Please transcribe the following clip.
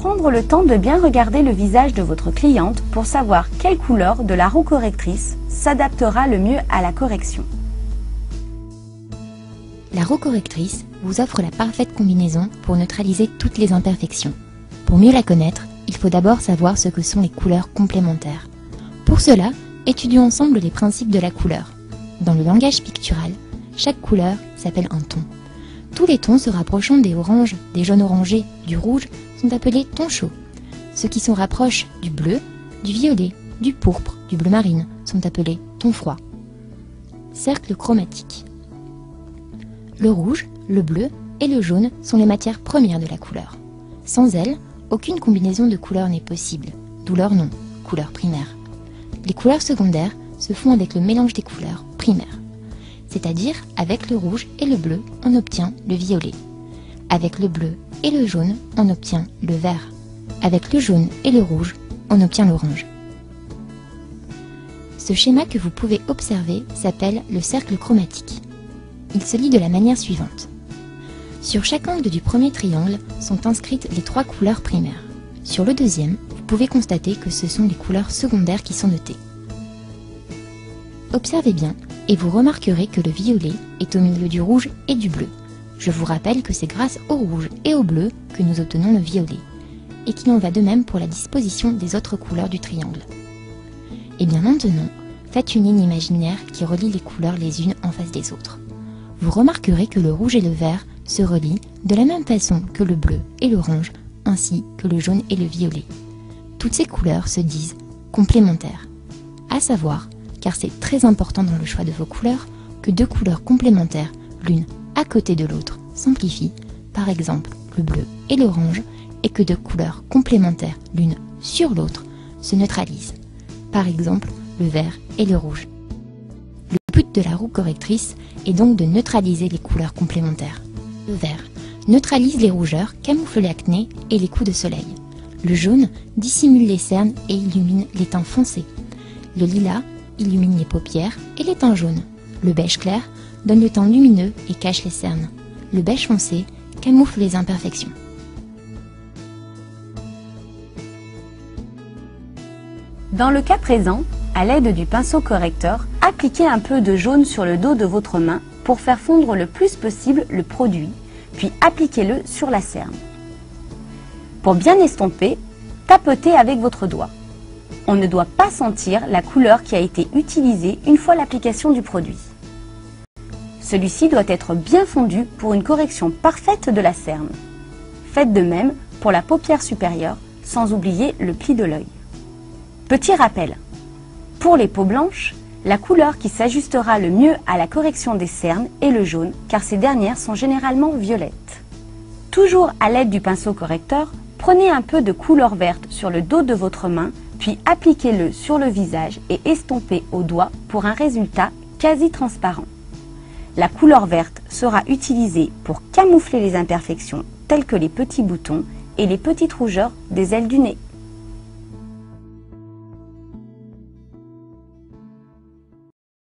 Prendre le temps de bien regarder le visage de votre cliente pour savoir quelle couleur de la roue correctrice s'adaptera le mieux à la correction. La roue correctrice vous offre la parfaite combinaison pour neutraliser toutes les imperfections. Pour mieux la connaître, il faut d'abord savoir ce que sont les couleurs complémentaires. Pour cela, étudions ensemble les principes de la couleur. Dans le langage pictural, chaque couleur s'appelle un ton. Tous les tons se rapprochant des oranges, des jaunes orangés, du rouge sont appelés tons chauds. Ceux qui se rapprochent du bleu, du violet, du pourpre, du bleu marine sont appelés tons froids. Cercle chromatique. Le rouge, le bleu et le jaune sont les matières premières de la couleur. Sans elles, aucune combinaison de couleurs n'est possible, d'où leur nom, couleur primaire. Les couleurs secondaires se font avec le mélange des couleurs primaires. C'est-à-dire, avec le rouge et le bleu, on obtient le violet. Avec le bleu et le jaune, on obtient le vert. Avec le jaune et le rouge, on obtient l'orange. Ce schéma que vous pouvez observer s'appelle le cercle chromatique. Il se lit de la manière suivante. Sur chaque angle du premier triangle sont inscrites les 3 couleurs primaires. Sur le deuxième, vous pouvez constater que ce sont les couleurs secondaires qui sont notées. Observez bien et vous remarquerez que le violet est au milieu du rouge et du bleu. Je vous rappelle que c'est grâce au rouge et au bleu que nous obtenons le violet, et qu'il en va de même pour la disposition des autres couleurs du triangle. Et bien maintenant, faites une ligne imaginaire qui relie les couleurs les unes en face des autres. Vous remarquerez que le rouge et le vert se relient de la même façon que le bleu et l'orange, ainsi que le jaune et le violet. Toutes ces couleurs se disent complémentaires. À savoir, car c'est très important dans le choix de vos couleurs, que 2 couleurs complémentaires, l'une à côté de l'autre, s'amplifient, par exemple le bleu et l'orange, et que 2 couleurs complémentaires, l'une sur l'autre, se neutralisent, par exemple le vert et le rouge. Le but de la roue correctrice est donc de neutraliser les couleurs complémentaires. Le vert neutralise les rougeurs, camoufle l'acné et les coups de soleil. Le jaune dissimule les cernes et illumine les teints foncés. Le lilas illumine les paupières et les teints jaunes. Le beige clair donne le teint lumineux et cache les cernes. Le beige foncé camoufle les imperfections. Dans le cas présent, à l'aide du pinceau correcteur, appliquez un peu de jaune sur le dos de votre main pour faire fondre le plus possible le produit, puis appliquez-le sur la cerne. Pour bien estomper, tapotez avec votre doigt. On ne doit pas sentir la couleur qui a été utilisée une fois l'application du produit. Celui-ci doit être bien fondu pour une correction parfaite de la cerne. Faites de même pour la paupière supérieure, sans oublier le pli de l'œil. Petit rappel, pour les peaux blanches, la couleur qui s'ajustera le mieux à la correction des cernes est le jaune, car ces dernières sont généralement violettes. Toujours à l'aide du pinceau correcteur, prenez un peu de couleur verte sur le dos de votre main, puis appliquez-le sur le visage et estompez au doigt pour un résultat quasi transparent. La couleur verte sera utilisée pour camoufler les imperfections telles que les petits boutons et les petites rougeurs des ailes du nez.